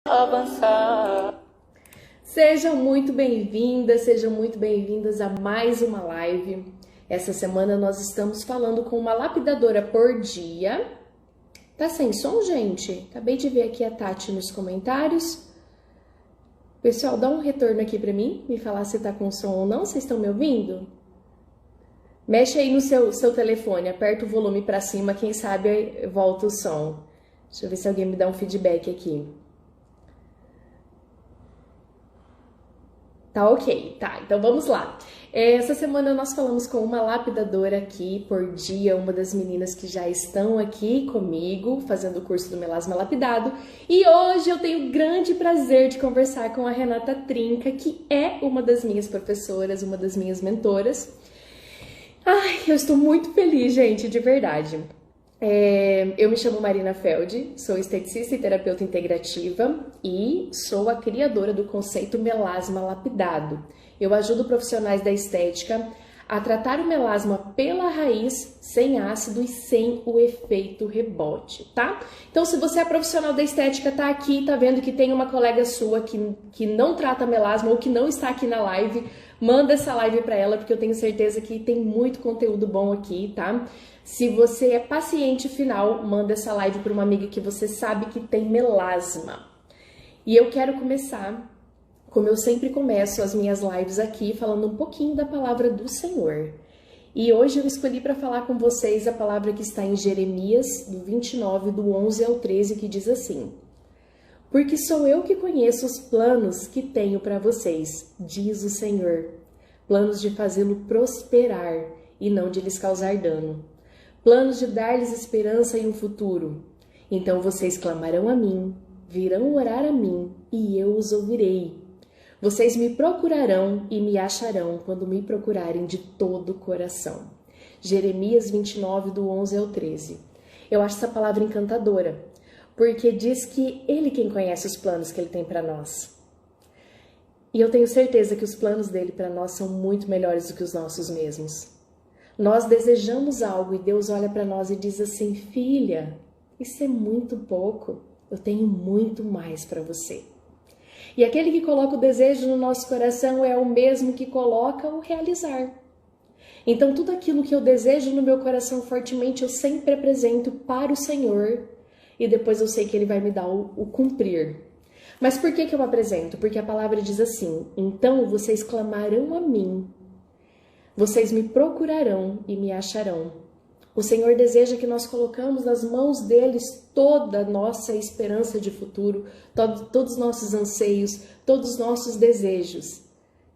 avançar. Sejam muito bem-vindas, sejam muito bem-vindas a mais uma live. Essa semana nós estamos falando com uma lapidadora por dia. Tá sem som, gente? Acabei de ver aqui a Tati nos comentários. Pessoal, dá um retorno aqui pra mim, me falar se tá com som ou não. Vocês estão me ouvindo? Mexe aí no seu telefone, aperta o volume pra cima, quem sabe volta o som. Deixa eu ver se alguém me dá um feedback aqui. Tá ok, tá, então vamos lá. Essa semana nós falamos com uma lapidadora aqui por dia, uma das meninas que já estão aqui comigo, fazendo o curso do Melasma Lapidado. E hoje eu tenho o grande prazer de conversar com a Renata Trinca, que é uma das minhas professoras, uma das minhas mentoras. Ai, eu estou muito feliz, gente, de verdade. Eu me chamo Marina Feld, sou esteticista e terapeuta integrativa e sou a criadora do conceito melasma lapidado. Eu ajudo profissionais da estética a tratar o melasma pela raiz, sem ácido e sem o efeito rebote, tá? Então, se você é profissional da estética, tá aqui, tá vendo que tem uma colega sua que não trata melasma ou que não está aqui na live, manda essa live para ela, porque eu tenho certeza que tem muito conteúdo bom aqui, tá? Se você é paciente final, manda essa live para uma amiga que você sabe que tem melasma. E eu quero começar, como eu sempre começo as minhas lives aqui, falando um pouquinho da palavra do Senhor. E hoje eu escolhi para falar com vocês a palavra que está em Jeremias, do 29, do 11 ao 13, que diz assim: Porque sou eu que conheço os planos que tenho para vocês, diz o Senhor, planos de fazê-lo prosperar e não de lhes causar dano, planos de dar-lhes esperança e um futuro. Então vocês clamarão a mim, virão orar a mim, e eu os ouvirei. Vocês me procurarão e me acharão quando me procurarem de todo o coração. Jeremias 29, do 11 ao 13. Eu acho essa palavra encantadora, porque diz que Ele quem conhece os planos que Ele tem para nós. E eu tenho certeza que os planos dele para nós são muito melhores do que os nossos mesmos. Nós desejamos algo e Deus olha para nós e diz assim: filha, isso é muito pouco, eu tenho muito mais para você. E aquele que coloca o desejo no nosso coração é o mesmo que coloca o realizar. Então tudo aquilo que eu desejo no meu coração fortemente eu sempre apresento para o Senhor e depois eu sei que Ele vai me dar o cumprir. Mas por que eu apresento? Porque a palavra diz assim: então vocês clamarão a mim, vocês me procurarão e me acharão. O Senhor deseja que nós colocamos nas mãos deles toda a nossa esperança de futuro, todos os nossos anseios, todos os nossos desejos,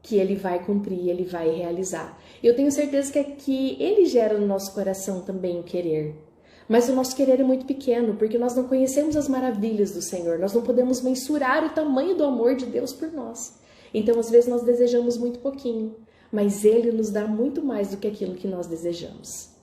que Ele vai cumprir, Ele vai realizar. Eu tenho certeza que Ele gera no nosso coração também o querer. Mas o nosso querer é muito pequeno, porque nós não conhecemos as maravilhas do Senhor, nós não podemos mensurar o tamanho do amor de Deus por nós. Então, às vezes, nós desejamos muito pouquinho, mas Ele nos dá muito mais do que aquilo que nós desejamos.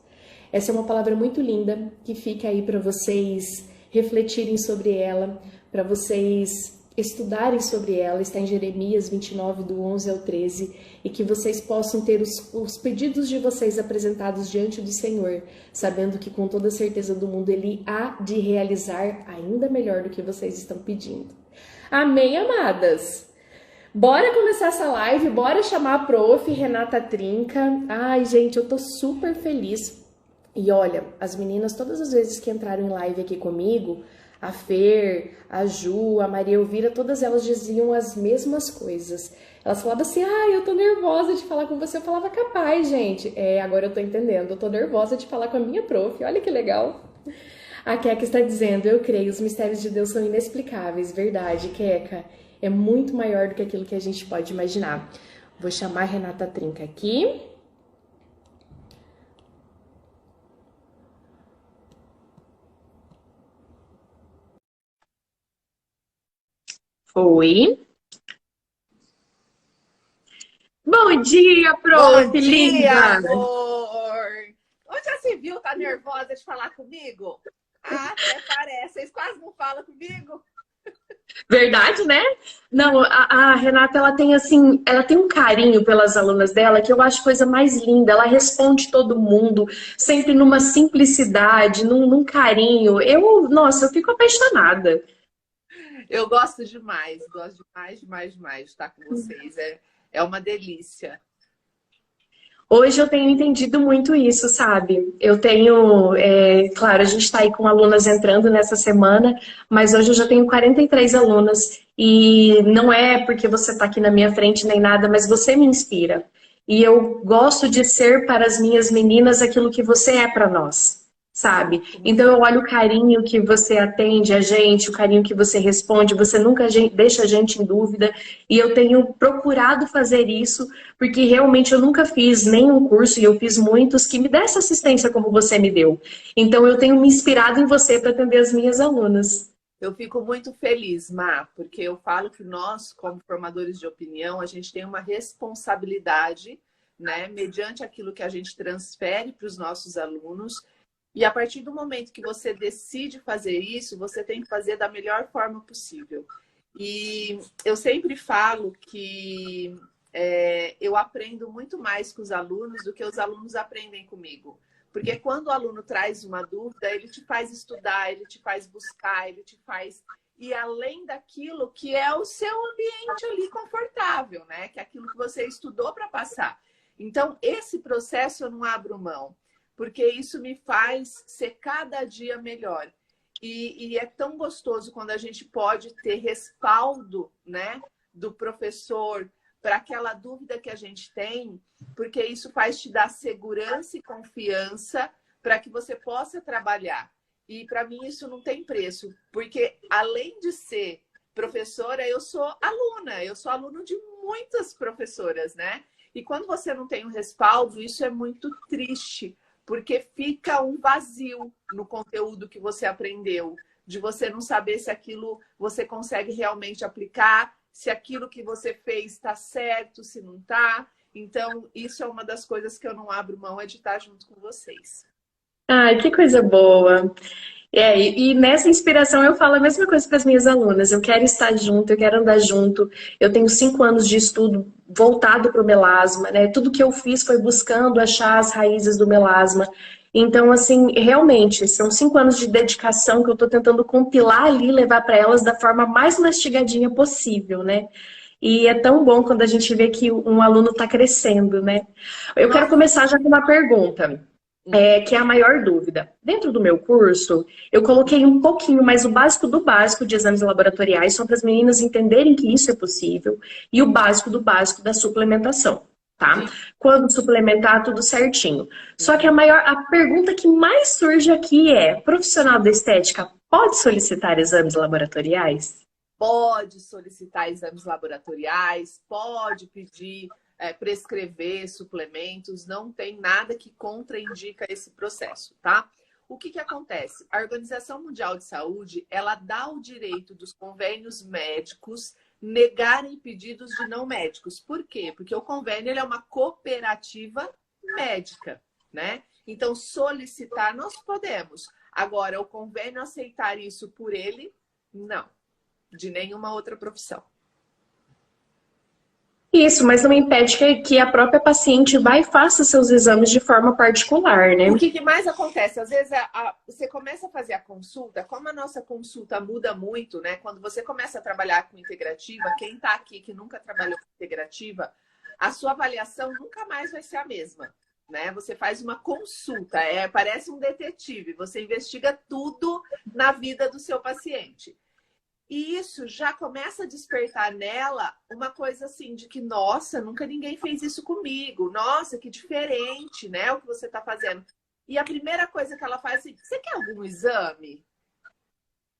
Essa é uma palavra muito linda, que fica aí para vocês refletirem sobre ela, para vocês estudarem sobre ela, está em Jeremias 29, do 11 ao 13, e que vocês possam ter os pedidos de vocês apresentados diante do Senhor, sabendo que com toda a certeza do mundo Ele há de realizar ainda melhor do que vocês estão pedindo. Amém, amadas? Bora começar essa live, bora chamar a prof. Renata Trinca. Ai, gente, eu tô super feliz. E olha, as meninas, todas as vezes que entraram em live aqui comigo, a Fer, a Ju, a Maria Elvira, todas elas diziam as mesmas coisas. Elas falavam assim: eu tô nervosa de falar com você. Eu falava: capaz, gente. Agora eu tô entendendo. Eu tô nervosa de falar com a minha prof. Olha que legal. A Keka está dizendo: eu creio, os mistérios de Deus são inexplicáveis. Verdade, Keka. É muito maior do que aquilo que a gente pode imaginar. Vou chamar a Renata Trinca aqui. Oi. Bom dia, prof, Bom dia, linda! amor! Onde já se viu? Tá nervosa de falar comigo? Até parece. Vocês quase não falam comigo. Verdade, né? Não, a Renata, ela tem assim, ela tem um carinho pelas alunas dela que eu acho coisa mais linda. Ela responde todo mundo, sempre numa simplicidade, num carinho. Nossa, eu fico apaixonada. Eu gosto demais de estar com vocês. É uma delícia. Hoje eu tenho entendido muito isso, sabe? Eu tenho, claro, a gente está aí com alunas entrando nessa semana, mas hoje eu já tenho 43 alunas e não é porque você está aqui na minha frente nem nada, mas você me inspira. E eu gosto de ser para as minhas meninas aquilo que você é para nós, sabe? Então eu olho o carinho que você atende a gente, o carinho que você responde, você nunca deixa a gente em dúvida. E eu tenho procurado fazer isso, porque realmente eu nunca fiz nenhum curso, e eu fiz muitos, que me desse assistência como você me deu. Então eu tenho me inspirado em você para atender as minhas alunas. Eu fico muito feliz, Má, porque eu falo que nós, como formadores de opinião, a gente tem uma responsabilidade, né, mediante aquilo que a gente transfere para os nossos alunos. E a partir do momento que você decide fazer isso, você tem que fazer da melhor forma possível. E eu sempre falo que eu aprendo muito mais com os alunos do que os alunos aprendem comigo. Porque quando o aluno traz uma dúvida, ele te faz estudar, ele te faz buscar, ele te faz ir além daquilo que é o seu ambiente ali confortável, né? Que é aquilo que você estudou para passar. Então, esse processo eu não abro mão, porque isso me faz ser cada dia melhor. E é tão gostoso quando a gente pode ter respaldo, né, do professor para aquela dúvida que a gente tem, porque isso faz te dar segurança e confiança para que você possa trabalhar. E para mim isso não tem preço, porque além de ser professora, eu sou aluno de muitas professoras, né? E quando você não tem um respaldo, isso é muito triste, porque fica um vazio no conteúdo que você aprendeu, de você não saber se aquilo você consegue realmente aplicar, se aquilo que você fez está certo, se não está. Então, isso é uma das coisas que eu não abro mão, é de estar junto com vocês. Ai, que coisa boa. E nessa inspiração eu falo a mesma coisa para as minhas alunas. Eu quero estar junto, eu quero andar junto. Eu tenho 5 anos de estudo voltado para o melasma, né? Tudo que eu fiz foi buscando achar as raízes do melasma. Então, assim, realmente, são 5 anos de dedicação que eu estou tentando compilar ali, levar para elas da forma mais mastigadinha possível, né? E é tão bom quando a gente vê que um aluno está crescendo, né? Eu quero começar já com uma pergunta. Que é a maior dúvida. Dentro do meu curso, eu coloquei um pouquinho mais o básico do básico de exames laboratoriais, só para as meninas entenderem que isso é possível, e o básico do básico da suplementação, tá? Quando suplementar, tudo certinho. Só que a pergunta que mais surge aqui é: profissional da estética pode solicitar exames laboratoriais? Pode solicitar exames laboratoriais, pode pedir prescrever suplementos, não tem nada que contraindica esse processo, tá? O que acontece? A Organização Mundial de Saúde, ela dá o direito dos convênios médicos negarem pedidos de não médicos. Por quê? Porque o convênio ele é uma cooperativa médica, né? Então, solicitar nós podemos. Agora, o convênio aceitar isso por ele, não. De nenhuma outra profissão. Isso, mas não impede que a própria paciente vá e faça seus exames de forma particular, né? O que mais acontece? Às vezes você começa a fazer a consulta, como a nossa consulta muda muito, né? Quando você começa a trabalhar com integrativa, quem está aqui que nunca trabalhou com integrativa, a sua avaliação nunca mais vai ser a mesma, né? Você faz uma consulta, parece um detetive, você investiga tudo na vida do seu paciente. E isso já começa a despertar nela uma coisa assim de que, nossa, nunca ninguém fez isso comigo. Nossa, que diferente, né? O que você está fazendo. E a primeira coisa que ela faz é assim: você quer algum exame?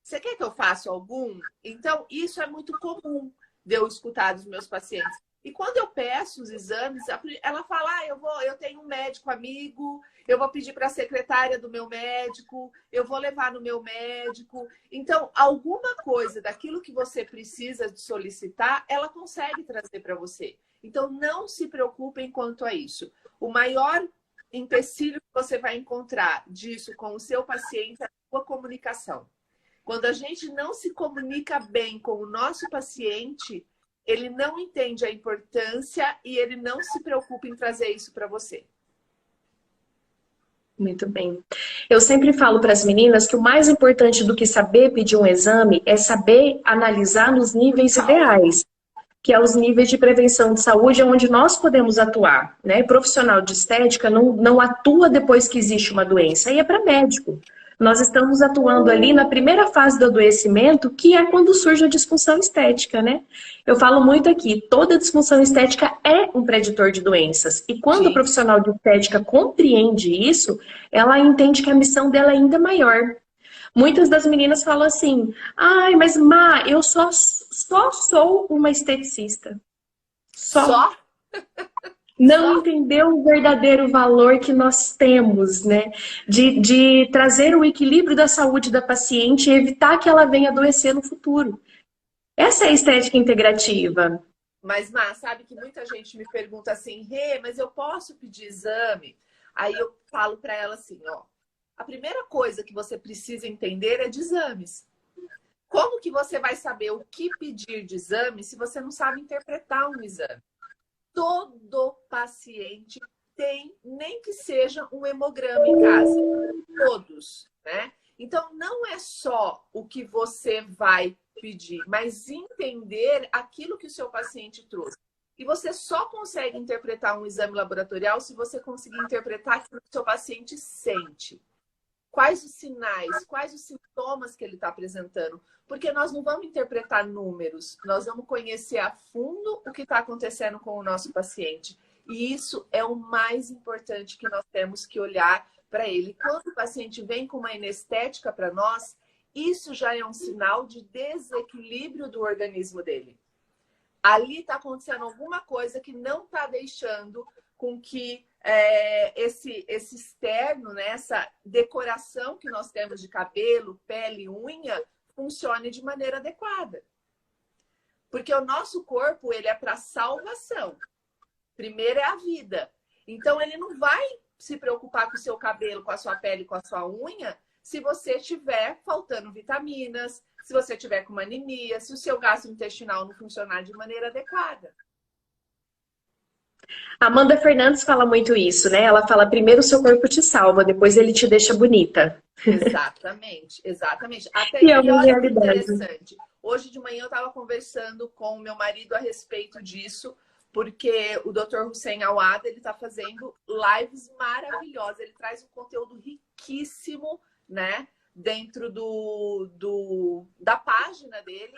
Você quer que eu faça algum? Então, isso é muito comum de eu escutar dos meus pacientes. E quando eu peço os exames, ela fala: eu tenho um médico amigo, eu vou pedir para a secretária do meu médico, eu vou levar no meu médico. Então, alguma coisa daquilo que você precisa de solicitar, ela consegue trazer para você. Então, não se preocupem quanto a isso. O maior empecilho que você vai encontrar disso com o seu paciente é a sua comunicação. Quando a gente não se comunica bem com o nosso paciente, ele não entende a importância e ele não se preocupa em trazer isso para você. Muito bem. Eu sempre falo para as meninas que o mais importante do que saber pedir um exame é saber analisar nos níveis ideais, que é os níveis de prevenção de saúde, onde nós podemos atuar, né? Profissional de estética não atua depois que existe uma doença, aí é para médico. Nós estamos atuando ali na primeira fase do adoecimento, que é quando surge a disfunção estética, né? Eu falo muito aqui, toda disfunção estética é um preditor de doenças. E quando o profissional de estética compreende isso, ela entende que a missão dela é ainda maior. Muitas das meninas falam assim, ai, mas Má, eu só sou uma esteticista. Só? Não entendeu o verdadeiro valor que nós temos, né? De trazer o equilíbrio da saúde da paciente e evitar que ela venha adoecer no futuro. Essa é a estética integrativa. Mas, Má, sabe que muita gente me pergunta assim, mas eu posso pedir exame? Aí eu falo para ela assim, ó, a primeira coisa que você precisa entender é de exames. Como que você vai saber o que pedir de exame se você não sabe interpretar um exame? Todo paciente tem, nem que seja um hemograma em casa. Todos, né? Então, não é só o que você vai pedir, mas entender aquilo que o seu paciente trouxe. E você só consegue interpretar um exame laboratorial se você conseguir interpretar aquilo que o seu paciente sente. Quais os sinais, quais os sintomas que ele está apresentando. Porque nós não vamos interpretar números, nós vamos conhecer a fundo o que está acontecendo com o nosso paciente. E isso é o mais importante que nós temos que olhar para ele. Quando o paciente vem com uma anestética para nós, isso já é um sinal de desequilíbrio do organismo dele. Ali está acontecendo alguma coisa que não está deixando com que esse externo, né, essa decoração que nós temos de cabelo, pele, unha, funcione de maneira adequada. Porque o nosso corpo, ele é para salvação. Primeiro é a vida. Então, ele não vai se preocupar com o seu cabelo, com a sua pele, com a sua unha, se você estiver faltando vitaminas, se você tiver com uma anemia, se o seu gastrointestinal não funcionar de maneira adequada. Amanda Fernandes fala muito isso, né? Ela fala, primeiro o seu corpo te salva, depois ele te deixa bonita. Exatamente, exatamente. Até e é uma olha que realidade. interessante. Hoje de manhã eu estava conversando com o meu marido a respeito disso, porque o Dr. Hussein Awad, ele está fazendo lives maravilhosas. Ele traz um conteúdo riquíssimo, né? Dentro da página dele.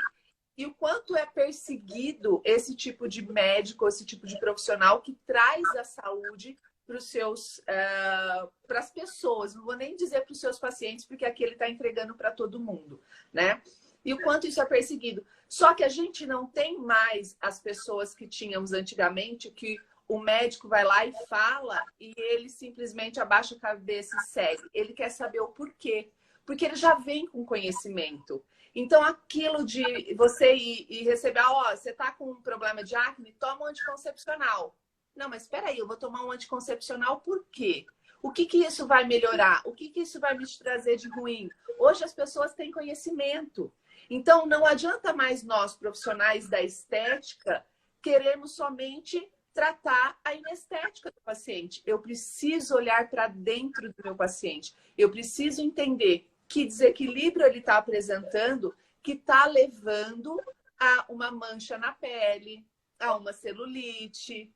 E o quanto é perseguido esse tipo de médico, esse tipo de profissional que traz a saúde para as pessoas. Não vou nem dizer para os seus pacientes, porque aqui ele está entregando para todo mundo, né? E o quanto isso é perseguido. Só que a gente não tem mais as pessoas que tínhamos antigamente, que o médico vai lá e fala e ele simplesmente abaixa a cabeça e segue. Ele quer saber o porquê. Porque ele já vem com conhecimento. Então, aquilo de você ir e receber, você está com um problema de acne, toma um anticoncepcional. Não, mas espera aí, eu vou tomar um anticoncepcional por quê? O que isso vai melhorar? O que isso vai me trazer de ruim? Hoje as pessoas têm conhecimento. Então, não adianta mais nós, profissionais da estética, querermos somente tratar a inestética do paciente. Eu preciso olhar para dentro do meu paciente. Eu preciso entender que desequilíbrio ele está apresentando, que está levando a uma mancha na pele, a uma celulite,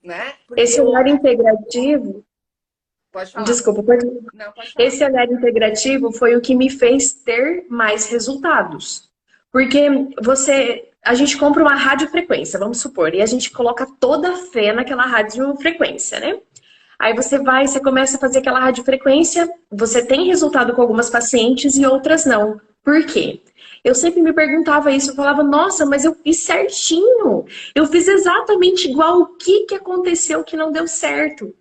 né? Porque esse olhar integrativo... Pode falar. Desculpa, pode... Não, pode falar. Esse olhar integrativo foi o que me fez ter mais resultados. Porque a gente compra uma radiofrequência, vamos supor, e a gente coloca toda a fé naquela radiofrequência, né? Aí você começa a fazer aquela radiofrequência, você tem resultado com algumas pacientes e outras não. Por quê? Eu sempre me perguntava isso, eu falava, nossa, mas eu fiz certinho. Eu fiz exatamente igual. O que aconteceu que não deu certo?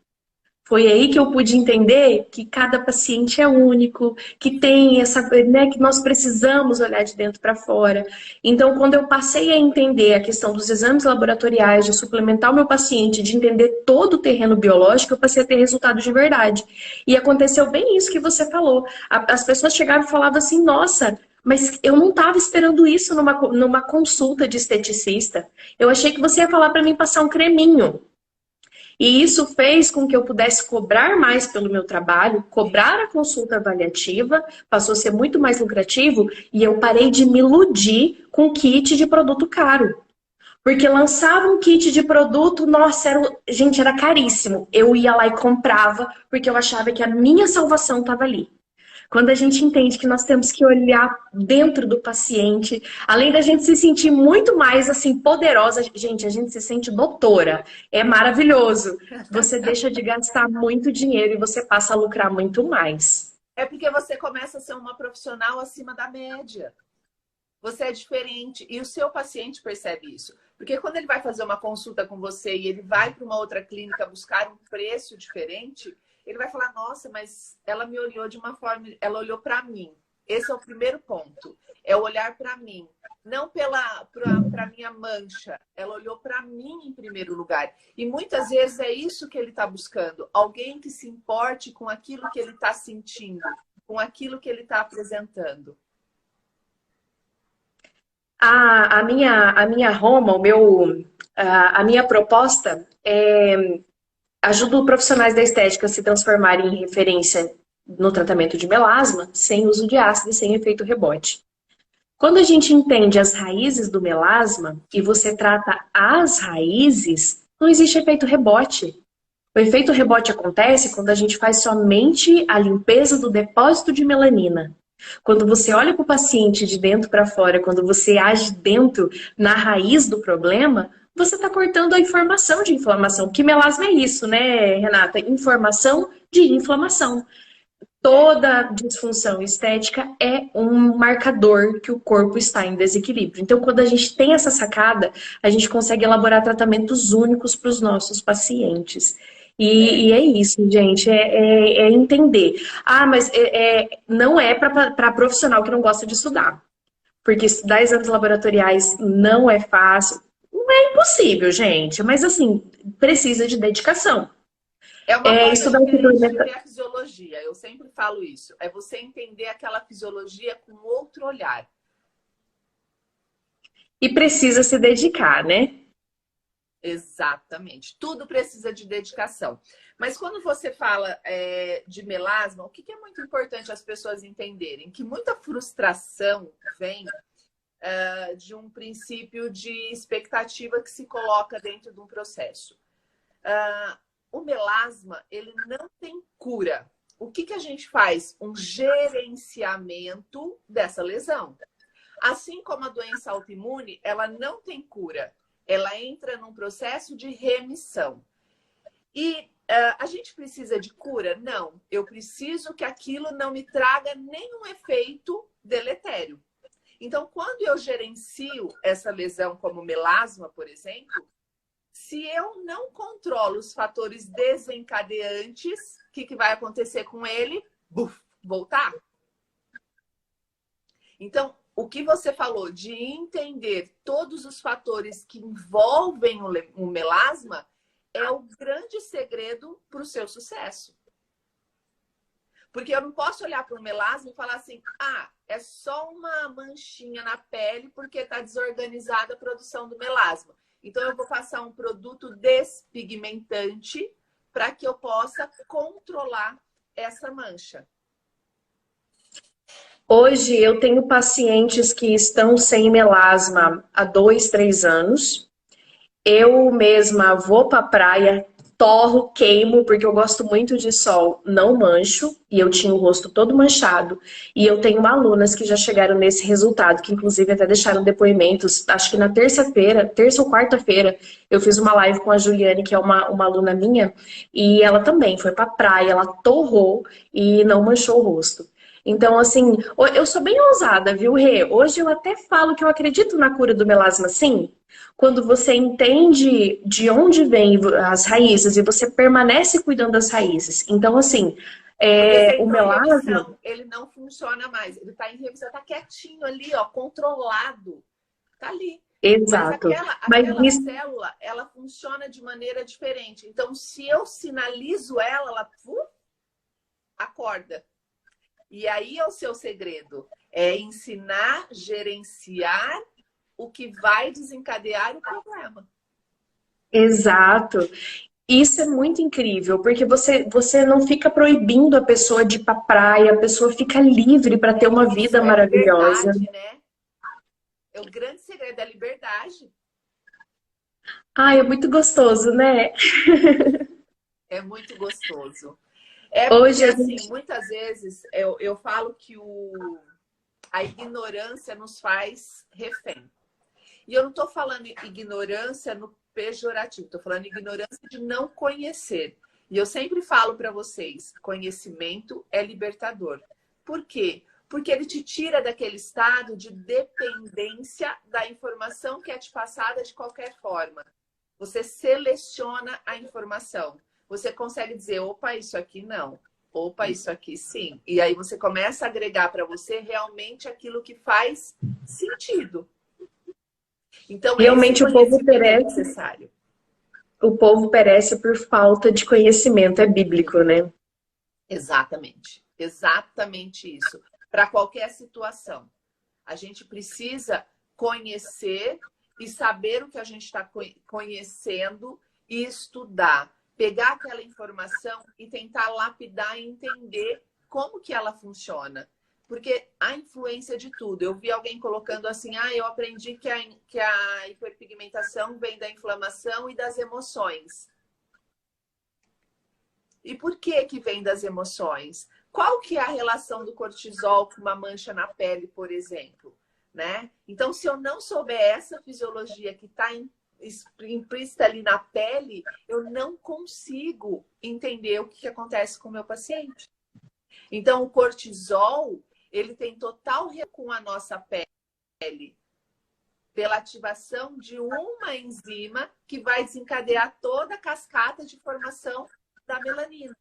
Foi aí que eu pude entender que cada paciente é único, que tem essa, né, que nós precisamos olhar de dentro para fora. Então, quando eu passei a entender a questão dos exames laboratoriais, de suplementar o meu paciente, de entender todo o terreno biológico, eu passei a ter resultado de verdade. E aconteceu bem isso que você falou. As pessoas chegavam e falavam assim, nossa, mas eu não estava esperando isso numa consulta de esteticista. Eu achei que você ia falar para mim passar um creminho. E isso fez com que eu pudesse cobrar mais pelo meu trabalho, cobrar a consulta avaliativa, passou a ser muito mais lucrativo e eu parei de me iludir com kit de produto caro. Porque lançava um kit de produto, nossa, gente, era caríssimo. Eu ia lá e comprava, porque eu achava que a minha salvação estava ali. Quando a gente entende que nós temos que olhar dentro do paciente, além da gente se sentir muito mais assim poderosa, gente, a gente se sente doutora. É maravilhoso. Você deixa de gastar muito dinheiro e você passa a lucrar muito mais. É porque você começa a ser uma profissional acima da média. Você é diferente e o seu paciente percebe isso. Porque quando ele vai fazer uma consulta com você e ele vai para uma outra clínica buscar um preço diferente, ele vai falar, nossa, mas ela me olhou de uma forma, ela olhou para mim. Esse é o primeiro ponto, é olhar para mim. Não para minha mancha, ela olhou para mim em primeiro lugar. E muitas vezes é isso que ele está buscando. Alguém que se importe com aquilo que ele está sentindo, com aquilo que ele está apresentando. A minha Roma, a minha proposta é ajuda profissionais da estética a se transformarem em referência no tratamento de melasma sem uso de ácido e sem efeito rebote. Quando a gente entende as raízes do melasma e você trata as raízes, não existe efeito rebote. O efeito rebote acontece quando a gente faz somente a limpeza do depósito de melanina. Quando você olha para o paciente de dentro para fora, quando você age dentro na raiz do problema, você está cortando a informação de inflamação. Porque melasma é isso, né, Renata? Informação de inflamação. Toda disfunção estética é um marcador que o corpo está em desequilíbrio. Então, quando a gente tem essa sacada, a gente consegue elaborar tratamentos únicos para os nossos pacientes. E é isso, gente, é entender. Ah, mas não é para profissional que não gosta de estudar. Porque estudar exames laboratoriais não é fácil. Não é impossível, gente, mas assim, precisa de dedicação. É uma forma estudar diferente de ver a fisiologia. Eu sempre falo isso. É você entender aquela fisiologia com outro olhar. E precisa se dedicar, né? Exatamente. Tudo precisa de dedicação. Mas quando você fala de melasma, o que é muito importante as pessoas entenderem? Que muita frustração vem de um princípio de expectativa que se coloca dentro de um processo. O melasma, ele não tem cura. O que a gente faz? Um gerenciamento dessa lesão. Assim como a doença autoimune, ela não tem cura. Ela entra num processo de remissão. E a gente precisa de cura? Não. Eu preciso que aquilo não me traga nenhum efeito deletério. Então, quando eu gerencio essa lesão como melasma, por exemplo, se eu não controlo os fatores desencadeantes, o que vai acontecer com ele? Buf, voltar. Então, o que você falou de entender todos os fatores que envolvem o melasma é o grande segredo para o seu sucesso. Porque eu não posso olhar para o melasma e falar assim, é só uma manchinha na pele porque está desorganizada a produção do melasma. Então, eu vou passar um produto despigmentante para que eu possa controlar essa mancha. Hoje eu tenho pacientes que estão sem melasma há 2, 3 anos. Eu mesma vou para a praia, torro, queimo, porque eu gosto muito de sol, não mancho, e eu tinha o rosto todo manchado. E eu tenho alunas que já chegaram nesse resultado, que inclusive até deixaram depoimentos. Acho que na terça ou quarta-feira, eu fiz uma live com a Juliane, que é uma aluna minha, e ela também foi para a praia, ela torrou e não manchou o rosto. Então, assim, eu sou bem ousada, viu, Rê? Hoje eu até falo que eu acredito na cura do melasma, sim. Quando você entende de onde vêm as raízes e você permanece cuidando das raízes. Então, assim, o melasma... Ele não funciona mais. Ele está em remissão, está quietinho ali, ó, controlado. Está ali. Exato. Mas aquela célula, ela funciona de maneira diferente. Então, se eu sinalizo ela acorda. E aí é o seu segredo. É ensinar, gerenciar o que vai desencadear o problema. Exato. Isso é muito incrível, porque você não fica proibindo a pessoa de ir pra praia, a pessoa fica livre para ter uma Isso vida é maravilhosa. liberdade, né? É o grande segredo da liberdade. Ai, é muito gostoso, né? É muito gostoso. É porque, Hoje a assim, gente. muitas vezes eu falo que a ignorância nos faz refém. E eu não estou falando ignorância no pejorativo, estou falando ignorância de não conhecer. E eu sempre falo para vocês, conhecimento é libertador. Por quê? Porque ele te tira daquele estado de dependência da informação que é te passada de qualquer forma. Você seleciona a informação. Você consegue dizer, opa, isso aqui não. Opa, isso aqui sim. E aí você começa a agregar para você realmente aquilo que faz sentido. Então, esse Realmente conhecimento é necessário. o povo perece por falta de conhecimento, é bíblico, né? Exatamente. Exatamente isso. Para qualquer situação. A gente precisa conhecer e saber o que a gente está conhecendo e estudar. Pegar aquela informação e tentar lapidar e entender como que ela funciona. Porque a influência de tudo. Eu vi alguém colocando assim, eu aprendi que a hiperpigmentação vem da inflamação e das emoções. E por que que vem das emoções? Qual que é a relação do cortisol com uma mancha na pele, por exemplo? Né? Então, se eu não souber essa fisiologia que está implícita ali na pele, eu não consigo entender o que acontece com o meu paciente. Então, o cortisol, ele tem total com a nossa pele pela ativação de uma enzima que vai desencadear toda a cascata de formação da melanina.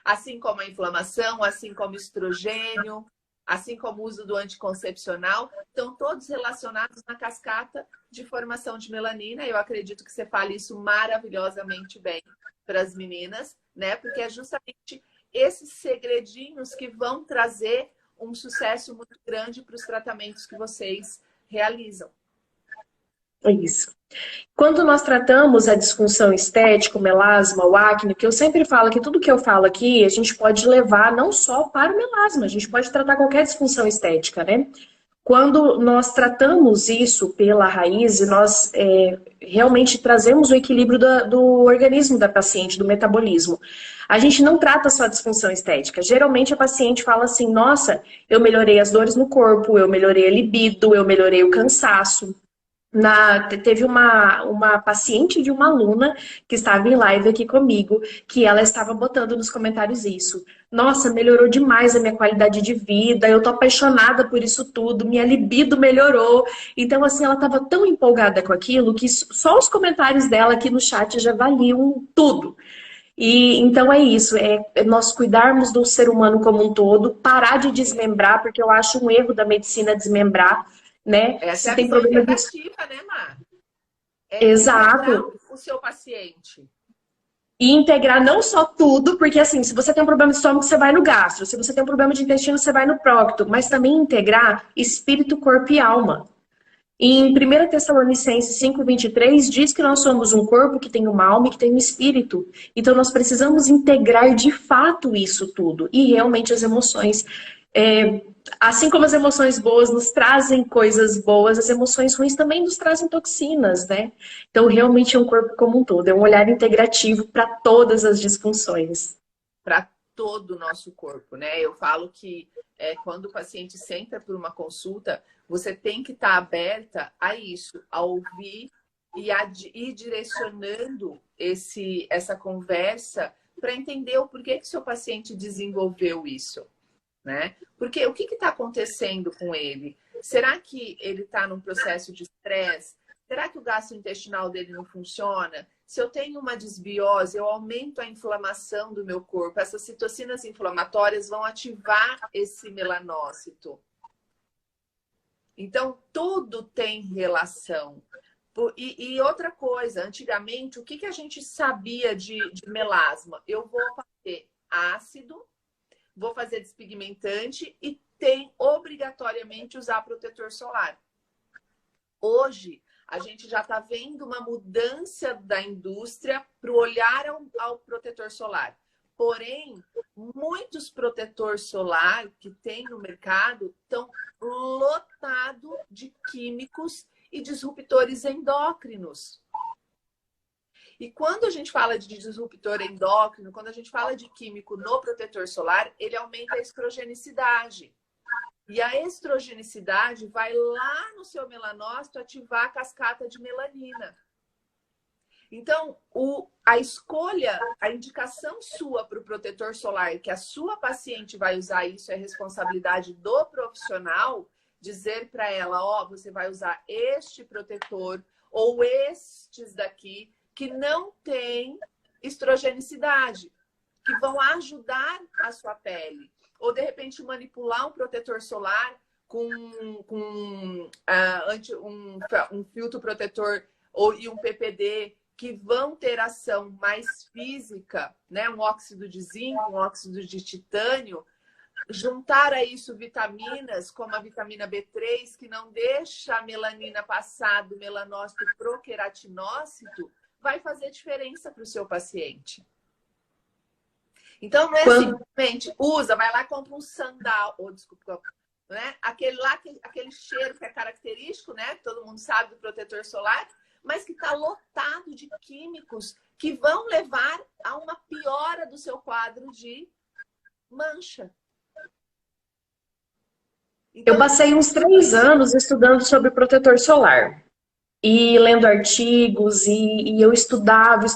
Assim como a inflamação, assim como o estrogênio, assim como o uso do anticoncepcional, estão todos relacionados na cascata de formação de melanina. Eu acredito que você fale isso maravilhosamente bem para as meninas, né? Porque é justamente esses segredinhos que vão trazer um sucesso muito grande para os tratamentos que vocês realizam. É isso. Quando nós tratamos a disfunção estética, o melasma, o acne, que eu sempre falo que tudo que eu falo aqui, a gente pode levar não só para o melasma, a gente pode tratar qualquer disfunção estética, né? Quando nós tratamos isso pela raiz, nós realmente trazemos o equilíbrio do organismo da paciente, do metabolismo. A gente não trata só a disfunção estética. Geralmente a paciente fala assim, nossa, eu melhorei as dores no corpo, eu melhorei a libido, eu melhorei o cansaço. Teve uma paciente de uma aluna que estava em live aqui comigo, que ela estava botando nos comentários isso. Nossa, melhorou demais a minha qualidade de vida, eu tô apaixonada por isso tudo, minha libido melhorou. Então, assim, ela estava tão empolgada com aquilo que só os comentários dela aqui no chat já valiam tudo. E então é isso, é nós cuidarmos do ser humano como um todo, parar de desmembrar, porque eu acho um erro da medicina desmembrar, né? Essa é Se a tem visão problema de. integrativa, né, Mar? É integrar Exato. o seu paciente. E integrar não só tudo, porque assim, se você tem um problema de estômago, você vai no gastro. Se você tem um problema de intestino, você vai no prócto. Mas também integrar espírito, corpo e alma. E em 1 Tessalonicenses 5:23 diz que nós somos um corpo que tem uma alma e que tem um espírito. Então nós precisamos integrar de fato isso tudo. E realmente as emoções, assim como as emoções boas nos trazem coisas boas, as emoções ruins também nos trazem toxinas, né? Então realmente é um corpo como um todo, é um olhar integrativo para todas as disfunções. Para todo o nosso corpo, né? Eu falo que quando o paciente senta por uma consulta, você tem que estar aberta a isso, a ouvir e a ir direcionando essa conversa para entender o porquê que seu paciente desenvolveu isso, né? Porque o que está acontecendo com ele? Será que ele está num processo de estresse? Será que o gastrointestinal dele não funciona? Se eu tenho uma desbiose, eu aumento a inflamação do meu corpo. Essas citocinas inflamatórias vão ativar esse melanócito. Então, tudo tem relação. E outra coisa, antigamente, o que a gente sabia de melasma? Eu vou fazer ácido, vou fazer despigmentante e tem obrigatoriamente usar protetor solar. Hoje, a gente já está vendo uma mudança da indústria para o olhar ao protetor solar. Porém, muitos protetores solar que tem no mercado estão lotados de químicos e disruptores endócrinos. E quando a gente fala de disruptor endócrino, quando a gente fala de químico no protetor solar, ele aumenta a estrogenicidade. E a estrogenicidade vai lá no seu melanócito ativar a cascata de melanina. Então, a escolha, a indicação sua para o protetor solar, que a sua paciente vai usar isso, é responsabilidade do profissional, dizer para ela, ó, você vai usar este protetor ou estes daqui, que não tem estrogenicidade, que vão ajudar a sua pele. Ou, de repente, manipular um protetor solar com um filtro protetor e um PPD, que vão ter ação mais física, né? Um óxido de zinco, um óxido de titânio, juntar a isso vitaminas, como a vitamina B3, que não deixa a melanina passar do melanócito pro queratinócito, vai fazer diferença para o seu paciente. Então, não é simplesmente usa, vai lá e compra um sandal, ou desculpa, né? Aquele cheiro que é característico, né? Todo mundo sabe do protetor solar, mas que está lotado de químicos que vão levar a uma piora do seu quadro de mancha. Então, eu passei uns 3 anos estudando sobre protetor solar. E lendo artigos, e eu estudava,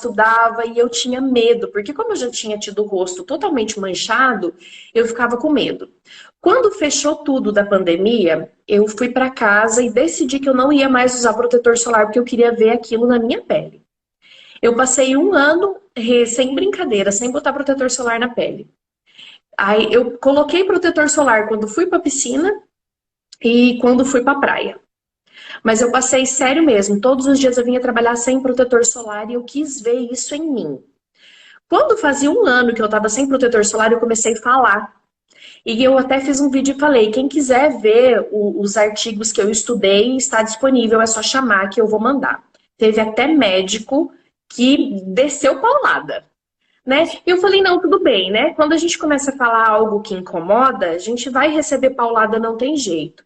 e eu tinha medo, porque como eu já tinha tido o rosto totalmente manchado, eu ficava com medo. Quando fechou tudo da pandemia, eu fui para casa e decidi que eu não ia mais usar protetor solar, porque eu queria ver aquilo na minha pele. Eu passei 1 ano, sem brincadeira, sem botar protetor solar na pele. Aí eu coloquei protetor solar quando fui para piscina e quando fui para praia. Mas eu passei sério mesmo. Todos os dias eu vinha trabalhar sem protetor solar e eu quis ver isso em mim. Quando fazia 1 ano que eu estava sem protetor solar, eu comecei a falar. E eu até fiz um vídeo e falei, quem quiser ver os artigos que eu estudei, está disponível, é só chamar que eu vou mandar. Teve até médico que desceu paulada, né? E eu falei, não, tudo bem, né? Quando a gente começa a falar algo que incomoda, a gente vai receber paulada, não tem jeito.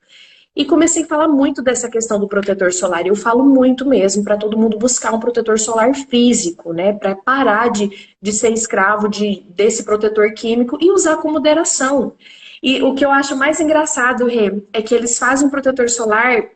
E comecei a falar muito dessa questão do protetor solar. Eu falo muito mesmo para todo mundo buscar um protetor solar físico, né? Para parar de ser escravo desse protetor químico e usar com moderação. E o que eu acho mais engraçado, Rê, é que eles fazem um protetor solar,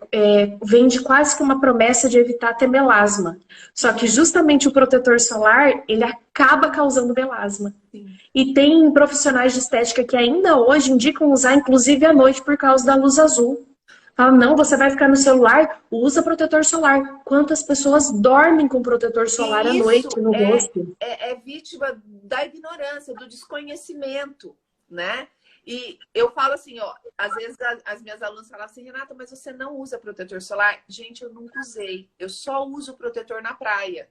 vende quase que uma promessa de evitar ter melasma. Só que justamente o protetor solar, ele acaba causando melasma. sim. E tem profissionais de estética que ainda hoje indicam usar, inclusive à noite, por causa da luz azul. Fala, não, você vai ficar no celular, usa protetor solar. Quantas pessoas dormem com protetor solar à noite no rosto? É vítima da ignorância, do desconhecimento, né? E eu falo assim, ó, às vezes as minhas alunas falam assim, Renata, mas você não usa protetor solar? Gente, eu nunca usei. Eu só uso protetor na praia.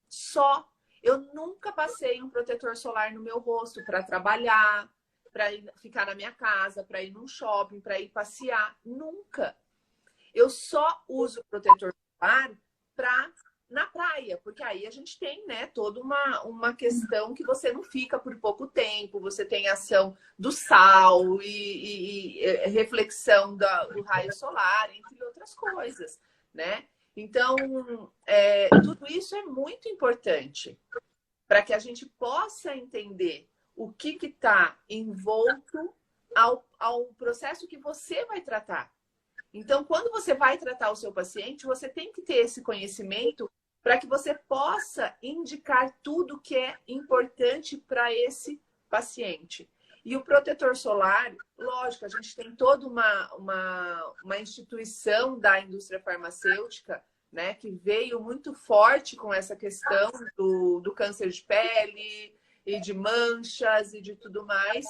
Só. Eu nunca passei um protetor solar no meu rosto para trabalhar, para ficar na minha casa, para ir num shopping, para ir passear. Nunca. Eu só uso protetor solar na praia, porque aí a gente tem, né, toda uma questão que você não fica por pouco tempo, você tem ação do sal e reflexão do raio solar, entre outras coisas, né? Então, tudo isso é muito importante para que a gente possa entender o que está envolto ao processo que você vai tratar. Então, quando você vai tratar o seu paciente, você tem que ter esse conhecimento para que você possa indicar tudo que é importante para esse paciente. E o protetor solar, lógico, a gente tem toda uma instituição da indústria farmacêutica, né, que veio muito forte com essa questão do câncer de pele e de manchas e de tudo mais.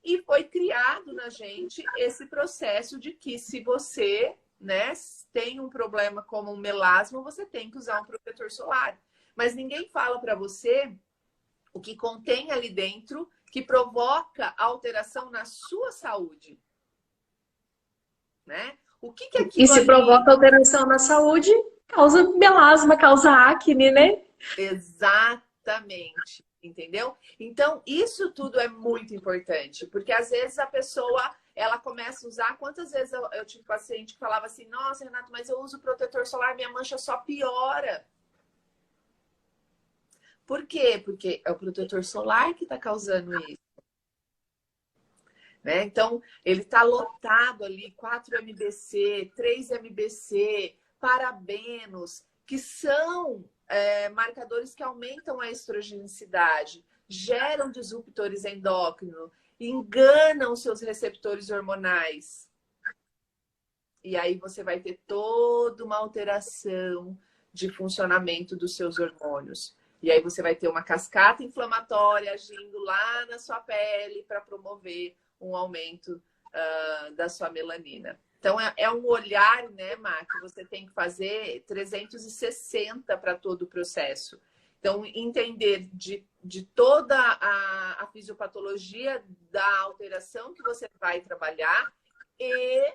E foi criado na gente esse processo de que se você, né, tem um problema como um melasma, você tem que usar um protetor solar. Mas ninguém fala para você o que contém ali dentro que provoca alteração na sua saúde, né? O que que E aquilo se ali... provoca alteração na saúde, causa melasma, causa acne, né? Exatamente, entendeu? Então, isso tudo é muito importante, porque às vezes a pessoa, ela começa a usar... Quantas vezes eu tive paciente que falava assim, nossa, Renato, mas eu uso protetor solar, minha mancha só piora. Por quê? Porque é o protetor solar que está causando isso. Né? Então, ele está lotado ali, 4-MBC, 3-MBC, parabenos, que são marcadores que aumentam a estrogenicidade, geram disruptores endócrinos, enganam seus receptores hormonais. E aí você vai ter toda uma alteração de funcionamento dos seus hormônios. E aí você vai ter uma cascata inflamatória agindo lá na sua pele para promover um aumento da sua melanina. Então, é um olhar, né, Má, que você tem que fazer 360 para todo o processo. Então, entender de toda a fisiopatologia da alteração que você vai trabalhar e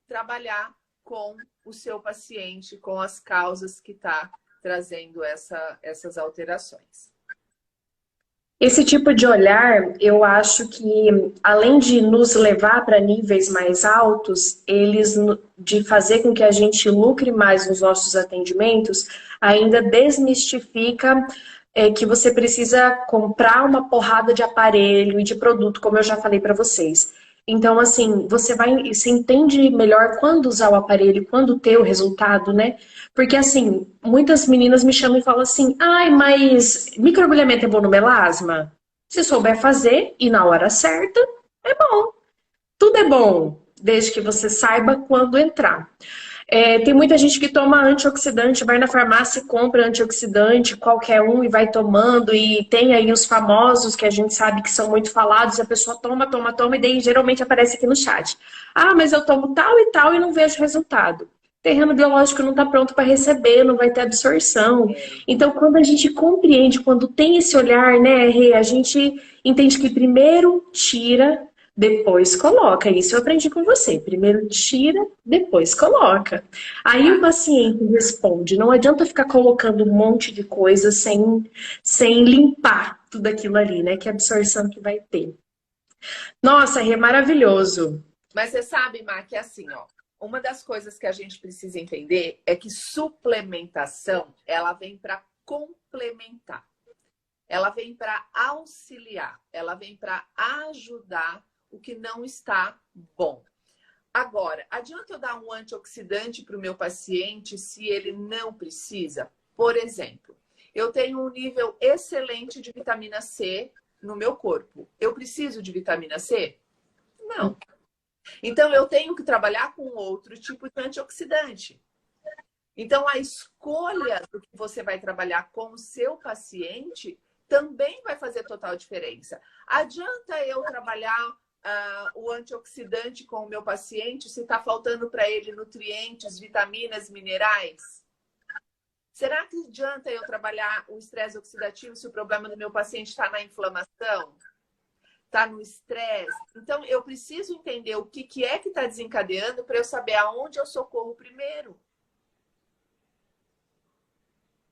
trabalhar com o seu paciente, com as causas que está trazendo essas alterações. Esse tipo de olhar, eu acho que, além de nos levar para níveis mais altos, de fazer com que a gente lucre mais nos nossos atendimentos, ainda desmistifica que você precisa comprar uma porrada de aparelho e de produto, como eu já falei para vocês. Então, assim, você entende melhor quando usar o aparelho, quando ter o resultado, né? Porque, assim, muitas meninas me chamam e falam assim, ai, mas microagulhamento é bom no melasma? Se souber fazer e na hora certa, é bom. Tudo é bom, desde que você saiba quando entrar. Tem muita gente que toma antioxidante, vai na farmácia e compra antioxidante, qualquer um, e vai tomando, e tem aí os famosos que a gente sabe que são muito falados, a pessoa toma, toma, toma, e daí geralmente aparece aqui no chat. Ah, mas eu tomo tal e não vejo resultado. O terreno biológico não está pronto para receber, não vai ter absorção. Então, quando a gente compreende, quando tem esse olhar, né, Rê, a gente entende que primeiro tira, depois coloca. Isso eu aprendi com você. Primeiro tira, depois coloca. Aí o paciente responde. Não adianta ficar colocando um monte de coisa sem limpar tudo aquilo ali, né? Que absorção que vai ter. Nossa, é maravilhoso. Mas você sabe, Má, que é assim, ó. Uma das coisas que a gente precisa entender é que suplementação, ela vem para complementar. Ela vem para auxiliar. Ela vem para ajudar o que não está bom. Agora, adianta eu dar um antioxidante para o meu paciente se ele não precisa? Por exemplo, eu tenho um nível excelente de vitamina C no meu corpo. Eu preciso de vitamina C? Não. Então, eu tenho que trabalhar com outro tipo de antioxidante. Então, a escolha do que você vai trabalhar com o seu paciente também vai fazer total diferença. Adianta eu trabalhar o antioxidante com o meu paciente se está faltando para ele nutrientes, vitaminas, minerais? Será que adianta eu trabalhar o estresse oxidativo se o problema do meu paciente está na inflamação? Está no estresse? Então, eu preciso entender o que é que está desencadeando para eu saber aonde eu socorro primeiro.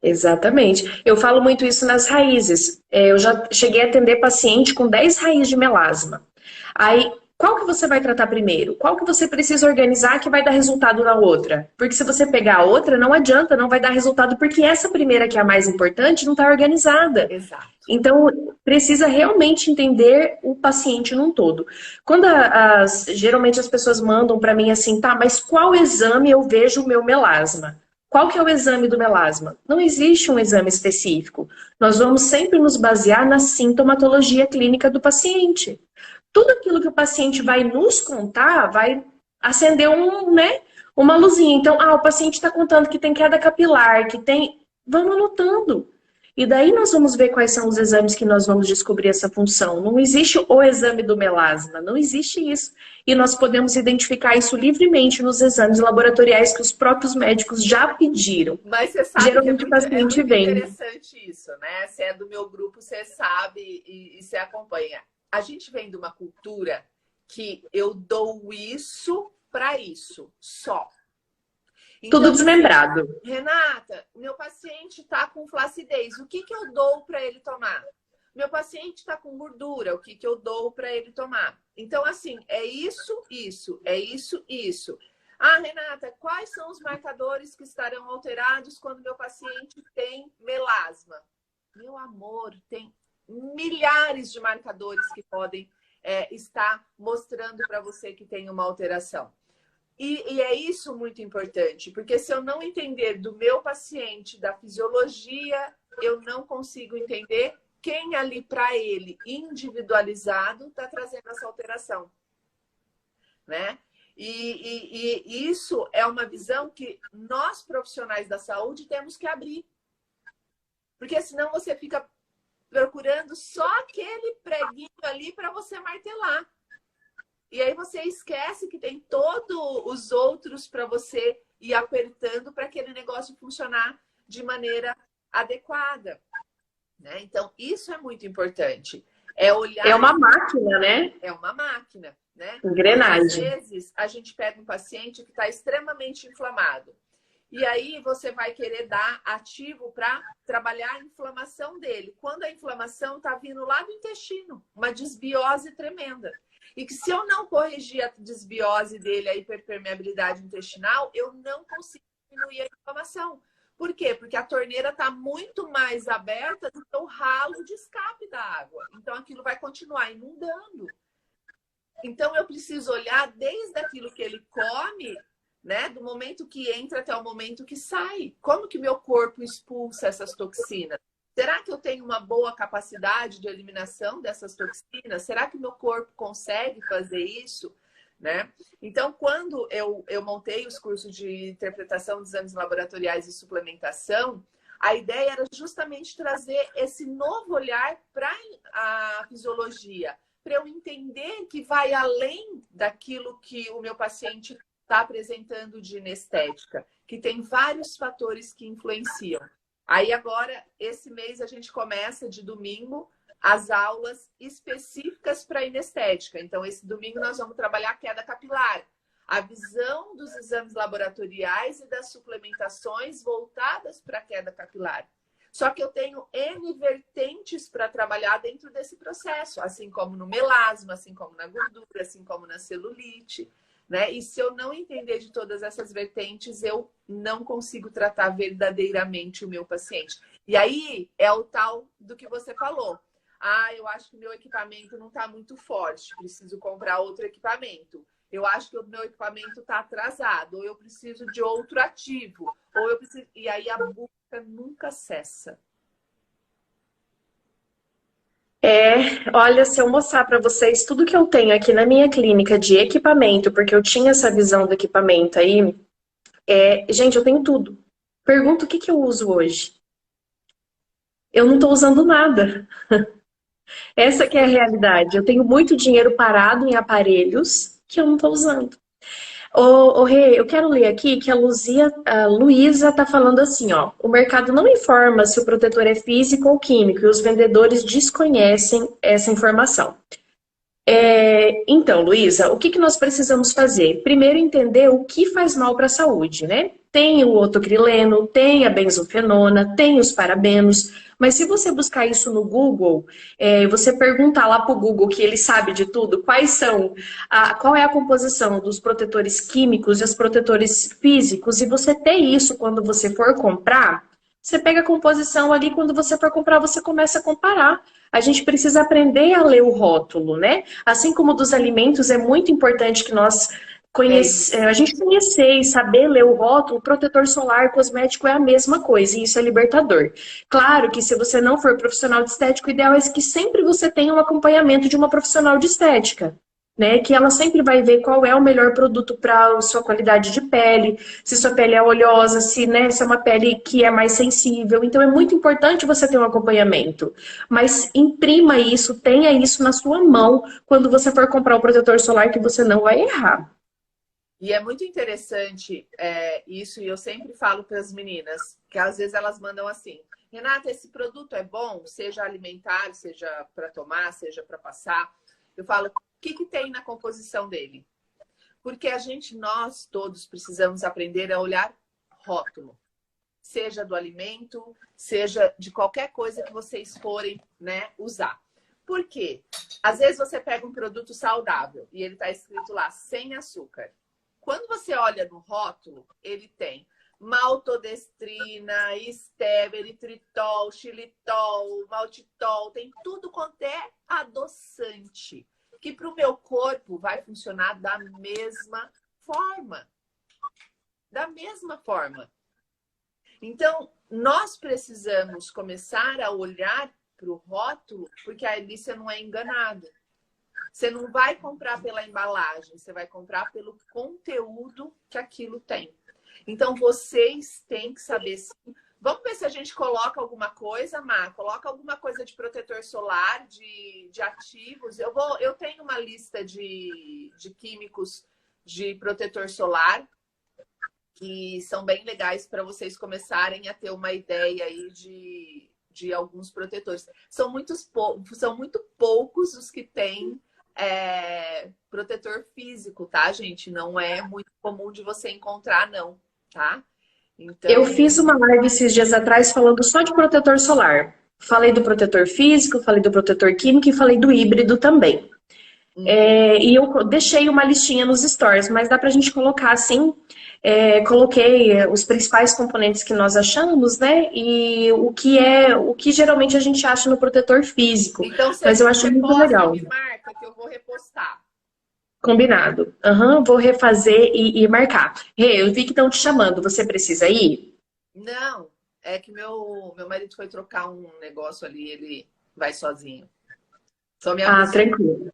Exatamente. Eu falo muito isso nas raízes. Eu já cheguei a atender paciente com 10 raízes de melasma. Aí, qual que você vai tratar primeiro? Qual que você precisa organizar que vai dar resultado na outra? Porque se você pegar a outra, não adianta, não vai dar resultado, porque essa primeira, que é a mais importante, não está organizada. Exato. Então, precisa realmente entender o paciente num todo. Quando geralmente as pessoas mandam para mim assim, tá, mas qual exame eu vejo o meu melasma? Qual que é o exame do melasma? Não existe um exame específico. Nós vamos sempre nos basear na sintomatologia clínica do paciente. Tudo aquilo que o paciente vai nos contar vai acender uma luzinha. Então, o paciente está contando que tem queda capilar, que tem... Vamos anotando. E daí nós vamos ver quais são os exames que nós vamos descobrir essa função. Não existe o exame do melasma, não existe isso. E nós podemos identificar isso livremente nos exames laboratoriais que os próprios médicos já pediram. Mas você sabe geralmente que é muito vem. interessante isso, né? Você é do meu grupo, você sabe e você acompanha. A gente vem de uma cultura que eu dou isso para isso, só. Tudo Então, desmembrado. Renata, meu paciente está com flacidez, o que eu dou para ele tomar? Meu paciente está com gordura, o que eu dou para ele tomar? Então, assim, é isso, é isso. Ah, Renata, quais são os marcadores que estarão alterados quando meu paciente tem melasma? Meu amor, tem milhares de marcadores que podem estar mostrando para você que tem uma alteração. E é isso muito importante, porque se eu não entender do meu paciente, da fisiologia, eu não consigo entender quem ali para ele, individualizado, está trazendo essa alteração, né? E isso é uma visão que nós, profissionais da saúde, temos que abrir. Porque senão você fica procurando só aquele preguinho ali para você martelar. E aí você esquece que tem todos os outros para você ir apertando para aquele negócio funcionar de maneira adequada, né? Então, isso é muito importante. É olhar... É uma máquina, né? É uma máquina, né? Engrenagem. Às vezes, a gente pega um paciente que está extremamente inflamado. E aí você vai querer dar ativo para trabalhar a inflamação dele. Quando a inflamação está vindo lá do intestino, uma desbiose tremenda. E que se eu não corrigir a desbiose dele, a hiperpermeabilidade intestinal, eu não consigo diminuir a inflamação. Por quê? Porque a torneira está muito mais aberta do que o ralo de escape da água. Então, aquilo vai continuar inundando. Então, eu preciso olhar desde aquilo que ele come, né? Do momento que entra até o momento que sai. Como que meu corpo expulsa essas toxinas? Será que eu tenho uma boa capacidade de eliminação dessas toxinas? Será que meu corpo consegue fazer isso? Né? Então, quando eu montei os cursos de interpretação de exames laboratoriais e suplementação, a ideia era justamente trazer esse novo olhar para a fisiologia, para eu entender que vai além daquilo que o meu paciente está apresentando de inestética, que tem vários fatores que influenciam. Aí agora, esse mês, a gente começa de domingo as aulas específicas para inestética. Então, esse domingo nós vamos trabalhar a queda capilar, a visão dos exames laboratoriais e das suplementações voltadas para a queda capilar. Só que eu tenho N vertentes para trabalhar dentro desse processo, assim como no melasma, assim como na gordura, assim como na celulite, né? E se eu não entender de todas essas vertentes, eu não consigo tratar verdadeiramente o meu paciente. E aí é o tal do que você falou. Ah, eu acho que o meu equipamento não está muito forte, preciso comprar outro equipamento. Eu acho que o meu equipamento está atrasado, ou eu preciso de outro ativo, ou eu preciso... E aí a busca nunca cessa. Olha, se eu mostrar para vocês tudo que eu tenho aqui na minha clínica de equipamento, porque eu tinha essa visão do equipamento aí, gente, eu tenho tudo. Pergunta o que eu uso hoje. Eu não estou usando nada. Essa que é a realidade. Eu tenho muito dinheiro parado em aparelhos que eu não estou usando. Rê, eu quero ler aqui que a Luísa está falando assim, ó. O mercado não informa se o protetor é físico ou químico e os vendedores desconhecem essa informação. Então, Luísa, o que nós precisamos fazer? Primeiro, entender o que faz mal para a saúde, né? Tem o otocrileno, tem a benzofenona, tem os parabenos, mas se você buscar isso no Google, você perguntar lá para o Google, que ele sabe de tudo, qual é a composição dos protetores químicos e os protetores físicos, e você ter isso quando você for comprar, você pega a composição ali, quando você for comprar, você começa a comparar. A gente precisa aprender a ler o rótulo, né? Assim como dos alimentos, é muito importante que a gente conhecer e saber ler o rótulo. Protetor solar, cosmético é a mesma coisa, e isso é libertador. Claro que se você não for profissional de estética, o ideal é que sempre você tenha um acompanhamento de uma profissional de estética, né? Que ela sempre vai ver qual é o melhor produto para a sua qualidade de pele, se sua pele é oleosa, se é uma pele que é mais sensível. Então é muito importante você ter um acompanhamento. Mas imprima isso, tenha isso na sua mão quando você for comprar o protetor solar, que você não vai errar. E é muito interessante isso, e eu sempre falo para as meninas, que às vezes elas mandam assim: Renata, esse produto é bom, seja alimentar, seja para tomar, seja para passar. Eu falo, o que tem na composição dele? Porque nós todos precisamos aprender a olhar rótulo. Seja do alimento, seja de qualquer coisa que vocês forem, né, usar. Por quê? Às vezes você pega um produto saudável e ele está escrito lá, sem açúcar. Quando você olha no rótulo, ele tem maltodestrina, estévia, eritritol, xilitol, maltitol, tem tudo quanto é adoçante, que para o meu corpo vai funcionar da mesma forma. Da mesma forma. Então, nós precisamos começar a olhar para o rótulo, porque ali você não é enganado. Você não vai comprar pela embalagem, você vai comprar pelo conteúdo que aquilo tem. Então, vocês têm que saber sim. Vamos ver se a gente coloca alguma coisa, Má. Coloca alguma coisa de protetor solar, de ativos. Eu tenho uma lista de químicos de protetor solar que são bem legais para vocês começarem a ter uma ideia aí de alguns protetores. São muito poucos os que têm protetor físico, tá, gente? Não é muito comum de você encontrar, não, tá? Então... Eu fiz uma live esses dias atrás falando só de protetor solar. Falei do protetor físico, falei do protetor químico e falei do híbrido também. E eu deixei uma listinha nos stories, mas dá pra gente colocar assim. Coloquei os principais componentes que nós achamos, né? E o que geralmente a gente acha no protetor físico. Então, mas eu acho muito legal. Me marca que eu vou repostar. Combinado. Vou refazer e marcar. Rê, eu vi que estão te chamando. Você precisa ir? Não, é que meu marido foi trocar um negócio ali, ele vai sozinho. Só me avisou. Tranquilo.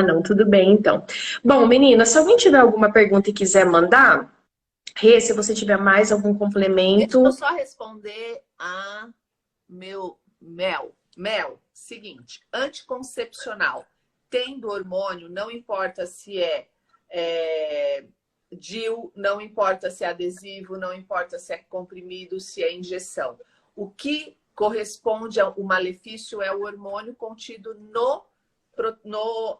Não, tudo bem então. Bom, menina, se alguém tiver alguma pergunta e quiser mandar, Rê, se você tiver mais algum complemento... Deixa eu só responder a meu Mel. Seguinte, anticoncepcional. Tendo hormônio, não importa se é DIU, não importa se é adesivo, não importa se é comprimido, se é injeção. O que corresponde ao malefício é o hormônio contido no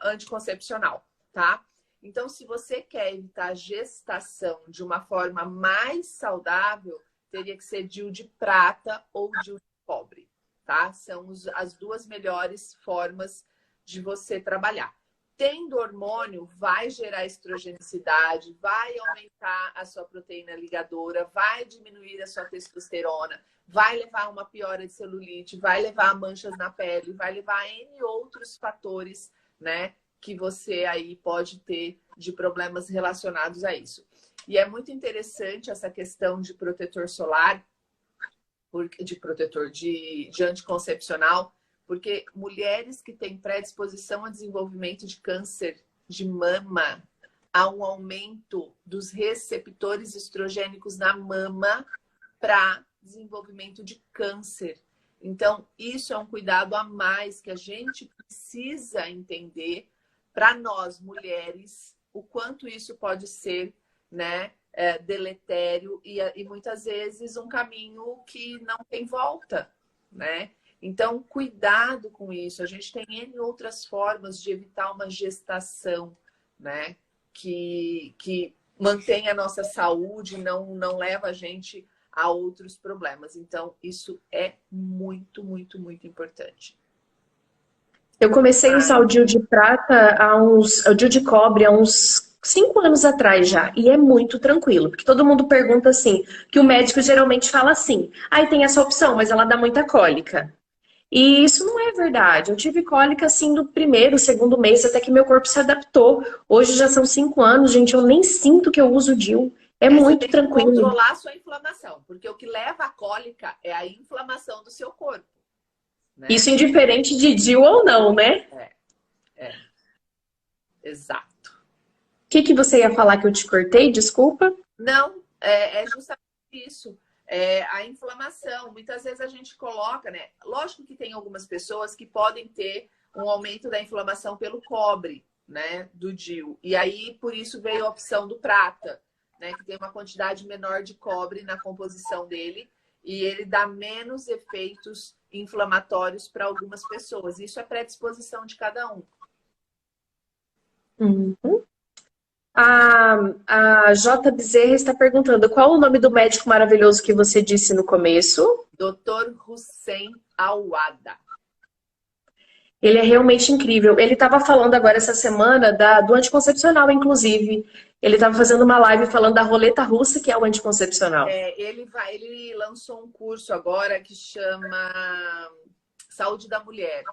anticoncepcional, tá? Então, se você quer evitar a gestação de uma forma mais saudável, teria que ser DIU de prata ou DIU de cobre, tá? São as duas melhores formas de você trabalhar. Tendo hormônio, vai gerar estrogenicidade, vai aumentar a sua proteína ligadora, vai diminuir a sua testosterona, vai levar a uma piora de celulite, vai levar a manchas na pele, vai levar a N outros fatores, né, que você aí pode ter de problemas relacionados a isso. E é muito interessante essa questão de protetor solar, de anticoncepcional, porque mulheres que têm predisposição a desenvolvimento de câncer de mama, há um aumento dos receptores estrogênicos na mama para desenvolvimento de câncer. Então, isso é um cuidado a mais que a gente precisa entender para nós, mulheres, o quanto isso pode ser, né, deletério e muitas vezes um caminho que não tem volta, né? Então, cuidado com isso. A gente tem N outras formas de evitar uma gestação, né? Que mantém a nossa saúde, não leva a gente a outros problemas. Então, isso é muito, muito, muito importante. Eu comecei a usar o DIU de prata, o DIU de cobre há uns 5 anos atrás já. E é muito tranquilo. Porque todo mundo pergunta assim, que o médico geralmente fala assim, tem essa opção, mas ela dá muita cólica. E isso não é verdade. Eu tive cólica assim no primeiro, segundo mês, até que meu corpo se adaptou. Hoje já são 5 anos, gente, eu nem sinto que eu uso DIU. É muito tranquilo. Você tem que controlar a sua inflamação, porque o que leva à cólica é a inflamação do seu corpo. Né? Isso indiferente de DIU ou não, né? Exato. O que você ia falar que eu te cortei? Desculpa. Não, é justamente isso. A inflamação, muitas vezes a gente coloca, né? Lógico que tem algumas pessoas que podem ter um aumento da inflamação pelo cobre, né? Do DIU. E aí, por isso veio a opção do prata, né? Que tem uma quantidade menor de cobre na composição dele e ele dá menos efeitos inflamatórios para algumas pessoas. Isso é predisposição de cada um. Uhum. A J. Bezerra está perguntando qual o nome do médico maravilhoso que você disse no começo? Dr. Hussein Awada. Ele é realmente incrível. Ele estava falando agora essa semana do anticoncepcional, inclusive. Ele estava fazendo uma live falando da roleta russa, que é o anticoncepcional. Ele lançou um curso agora que chama Saúde da Mulher,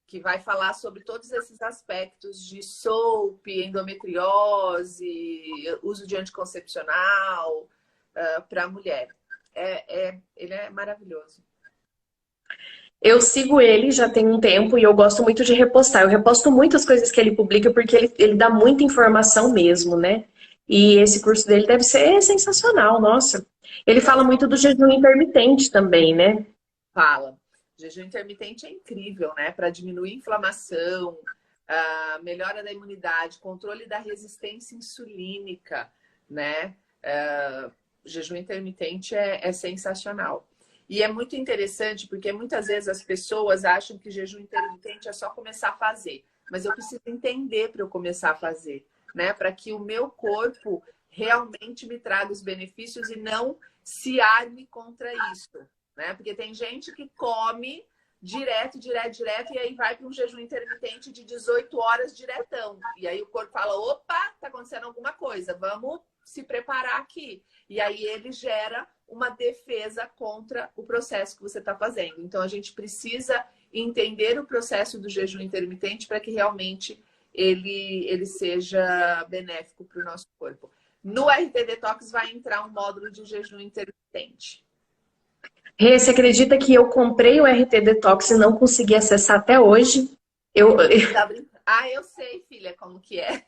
que vai falar sobre todos esses aspectos de SOP, endometriose, uso de anticoncepcional para a mulher. Ele é maravilhoso. Eu sigo ele já tem um tempo e eu gosto muito de repostar. Eu reposto muitas coisas que ele publica porque ele dá muita informação mesmo, né? E esse curso dele deve ser sensacional, nossa. Ele fala muito do jejum intermitente também, né? Fala. Jejum intermitente é incrível, né? Para diminuir inflamação, melhora da imunidade, controle da resistência insulínica, né? Jejum intermitente é sensacional. E é muito interessante porque muitas vezes as pessoas acham que jejum intermitente é só começar a fazer. Mas eu preciso entender para eu começar a fazer, né? Para que o meu corpo realmente me traga os benefícios e não se arme contra isso, né? Porque tem gente que come direto, e aí vai para um jejum intermitente de 18 horas diretão. E aí o corpo fala, opa, tá acontecendo alguma coisa, vamos se preparar aqui. E aí ele gera uma defesa contra o processo que você está fazendo. Então a gente precisa entender o processo do jejum intermitente para que realmente ele seja benéfico para o nosso corpo. No RT Detox vai entrar um módulo de jejum intermitente. Rê, você acredita que eu comprei o RT Detox e não consegui acessar até hoje? Eu sei, filha, como que é.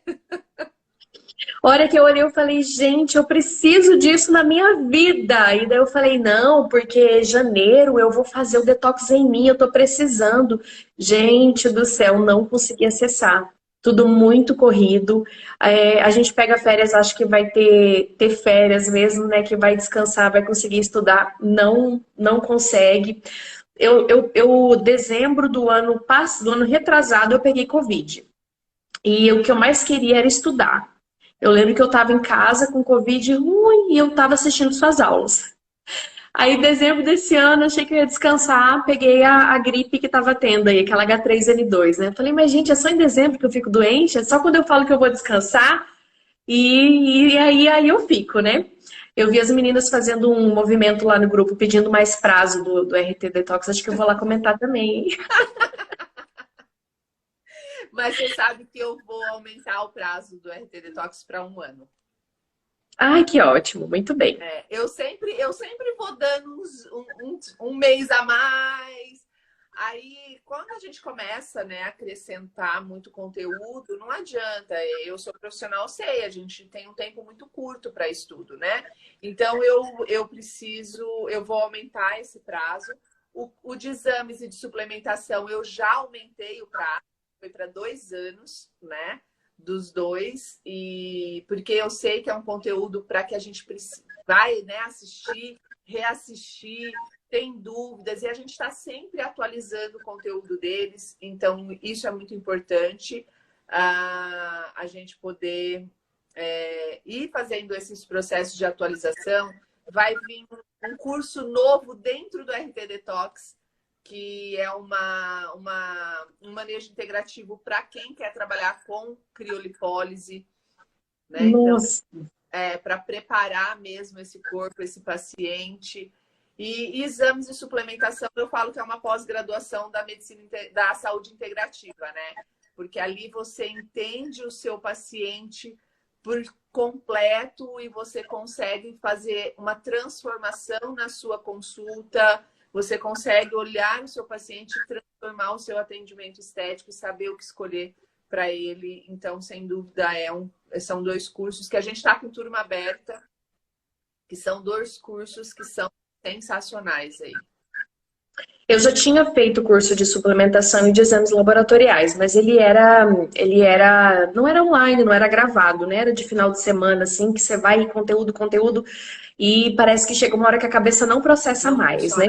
A hora que eu olhei, eu falei, gente, eu preciso disso na minha vida. E daí eu falei, não, porque janeiro eu vou fazer o detox em mim, eu tô precisando. Gente do céu, não consegui acessar. Tudo muito corrido. A gente pega férias, acho que vai ter férias mesmo, né? Que vai descansar, vai conseguir estudar. Não consegue. Dezembro do ano retrasado, eu peguei Covid. E o que eu mais queria era estudar. Eu lembro que eu estava em casa com Covid ruim e eu estava assistindo suas aulas. Aí, em dezembro desse ano, achei que eu ia descansar, peguei a gripe que estava tendo aí, aquela H3N2, né? Falei, mas gente, é só em dezembro que eu fico doente? É só quando eu falo que eu vou descansar? E aí eu fico, né? Eu vi as meninas fazendo um movimento lá no grupo, pedindo mais prazo do RT Detox. Acho que eu vou lá comentar também, hein? Mas você sabe que eu vou aumentar o prazo do RT Detox para 1 ano. Ai, que ótimo, muito bem. Eu sempre vou dando um mês a mais. Aí, quando a gente começa, né, a acrescentar muito conteúdo, não adianta. Eu sou profissional, sei, a gente tem um tempo muito curto para estudo, né? Então, eu vou aumentar esse prazo. O de exames e de suplementação, eu já aumentei o prazo, foi para 2 anos, né? Dos dois, e porque eu sei que é um conteúdo para que a gente vai, né, assistir, reassistir, tem dúvidas, e a gente está sempre atualizando o conteúdo deles, então isso é muito importante, a gente poder ir fazendo esses processos de atualização. Vai vir um curso novo dentro do RT Detox, que é um manejo integrativo para quem quer trabalhar com criolipólise, né? Nossa. Então, para preparar mesmo esse corpo, esse paciente. E exames de suplementação, eu falo que é uma pós-graduação da medicina, da saúde integrativa, né? Porque ali você entende o seu paciente por completo e você consegue fazer uma transformação na sua consulta. Você consegue olhar o seu paciente e transformar o seu atendimento estético e saber o que escolher para ele. Então, sem dúvida, são 2 cursos que a gente está com turma aberta, que são 2 cursos que são sensacionais aí. Eu já tinha feito curso de suplementação e de exames laboratoriais, mas ele não era online, não era gravado, né? Era de final de semana, assim, que você vai conteúdo, e parece que chega uma hora que a cabeça não processa mais, né?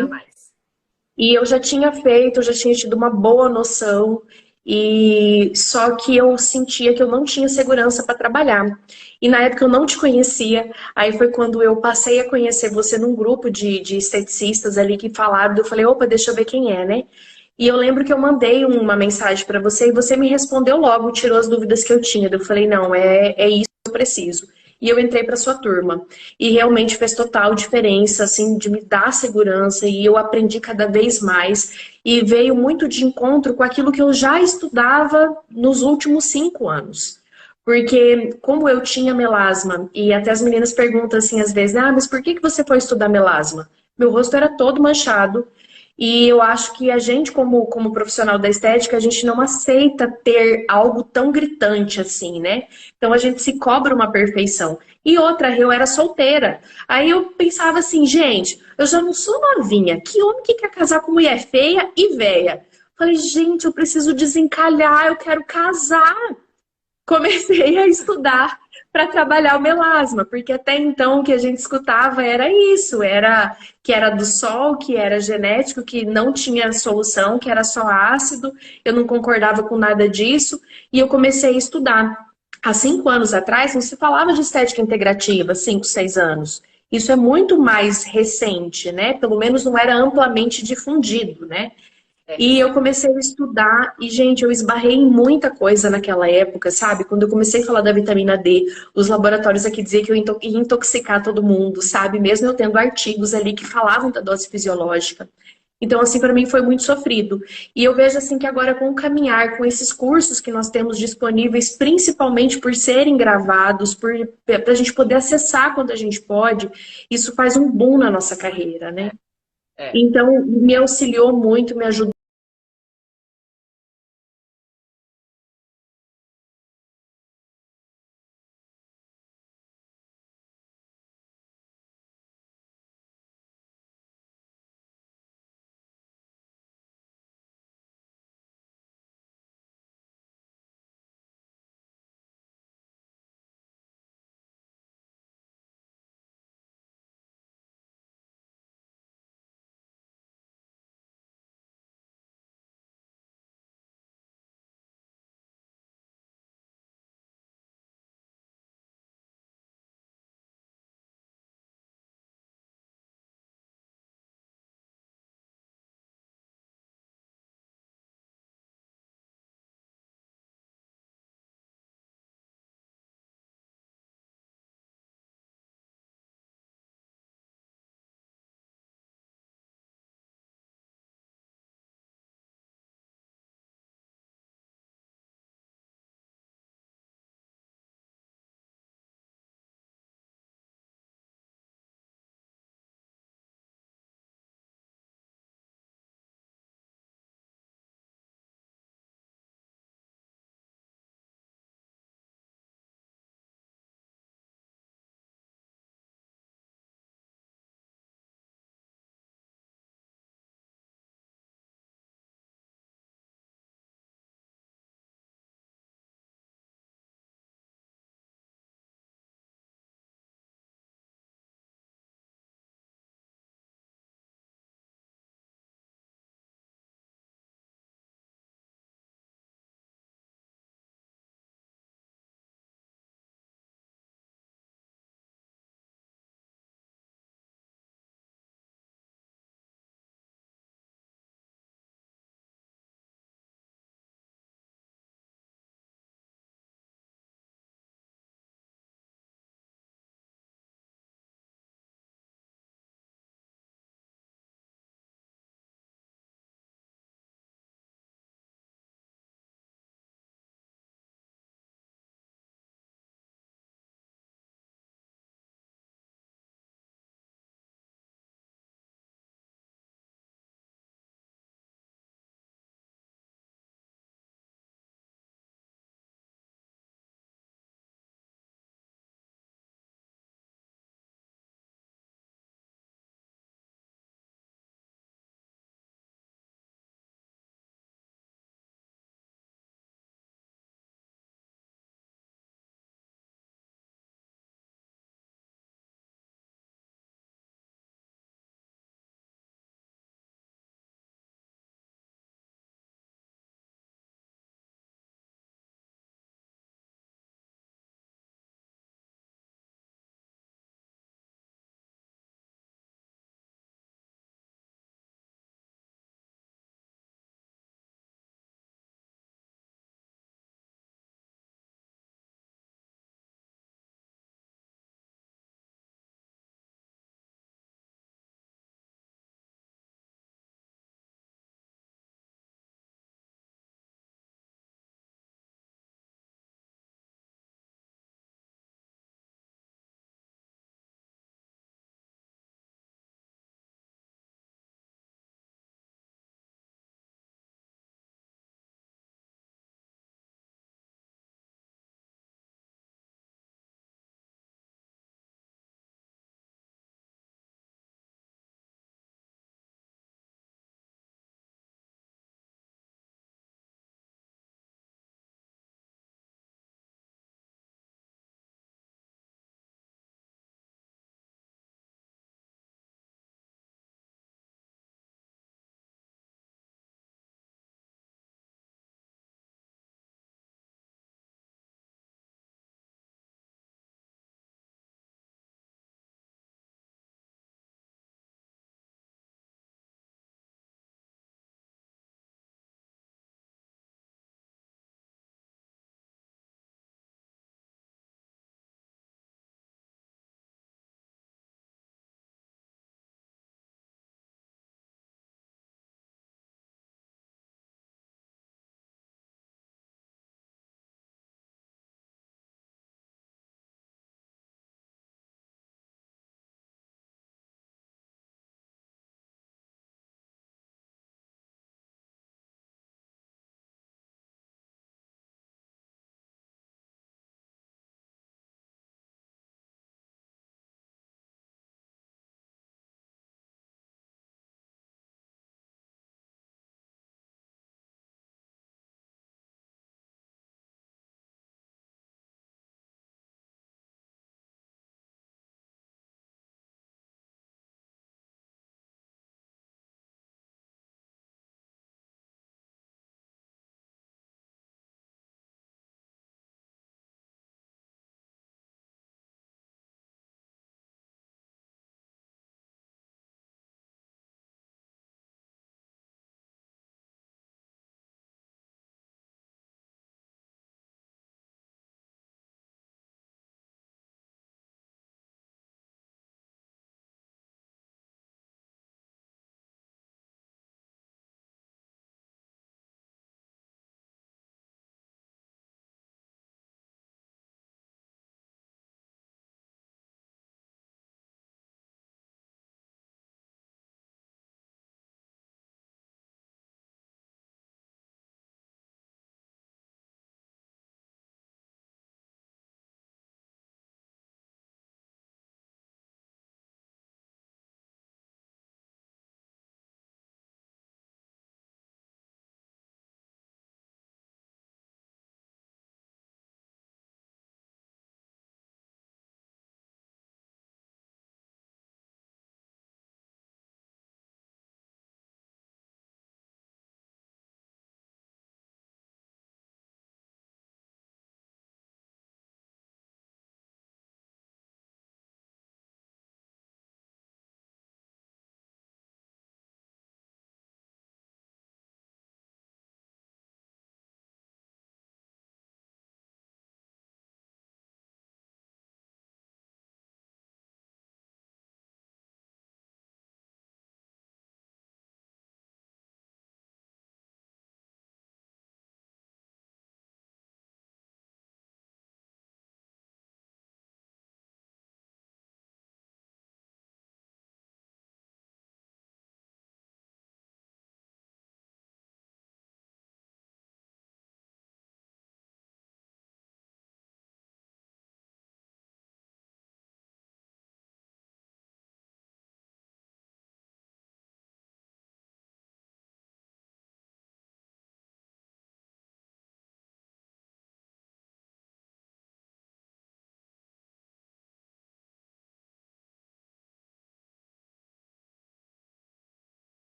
E eu já tinha feito, eu já tinha tido uma boa noção, E só que eu sentia que eu não tinha segurança para trabalhar. E na época eu não te conhecia, aí foi quando eu passei a conhecer você num grupo de esteticistas ali que falaram, eu falei, opa, deixa eu ver quem é, né? E eu lembro que eu mandei uma mensagem para você e você me respondeu logo, tirou as dúvidas que eu tinha. Eu falei, não, é isso que eu preciso. E eu entrei para sua turma. E realmente fez total diferença, assim, de me dar segurança. E eu aprendi cada vez mais. E veio muito de encontro com aquilo que eu já estudava nos últimos 5 anos. Porque como eu tinha melasma, e até as meninas perguntam assim às vezes, ah, mas por que você foi estudar melasma? Meu rosto era todo manchado, e eu acho que a gente, como profissional da estética, a gente não aceita ter algo tão gritante assim, né? Então a gente se cobra uma perfeição. E outra, eu era solteira. Aí eu pensava assim, gente, eu já não sou novinha. Que homem que quer casar com mulher feia e velha? Falei, gente, eu preciso desencalhar, eu quero casar. Comecei a estudar para trabalhar o melasma, porque até então o que a gente escutava era isso, era que era do sol, que era genético, que não tinha solução, que era só ácido, eu não concordava com nada disso, e eu comecei a estudar. Há 5 anos atrás não se falava de estética integrativa, 5, 6 anos. Isso é muito mais recente, né? Pelo menos não era amplamente difundido, né? E eu comecei a estudar e, gente, eu esbarrei em muita coisa naquela época, sabe? Quando eu comecei a falar da vitamina D, os laboratórios aqui diziam que eu ia intoxicar todo mundo, sabe? Mesmo eu tendo artigos ali que falavam da dose fisiológica. Então, assim, para mim foi muito sofrido. E eu vejo, assim, que agora com o caminhar, com esses cursos que nós temos disponíveis, principalmente por serem gravados, para a gente poder acessar quando a gente pode, isso faz um boom na nossa carreira, né? É. Então, me auxiliou muito, me ajudou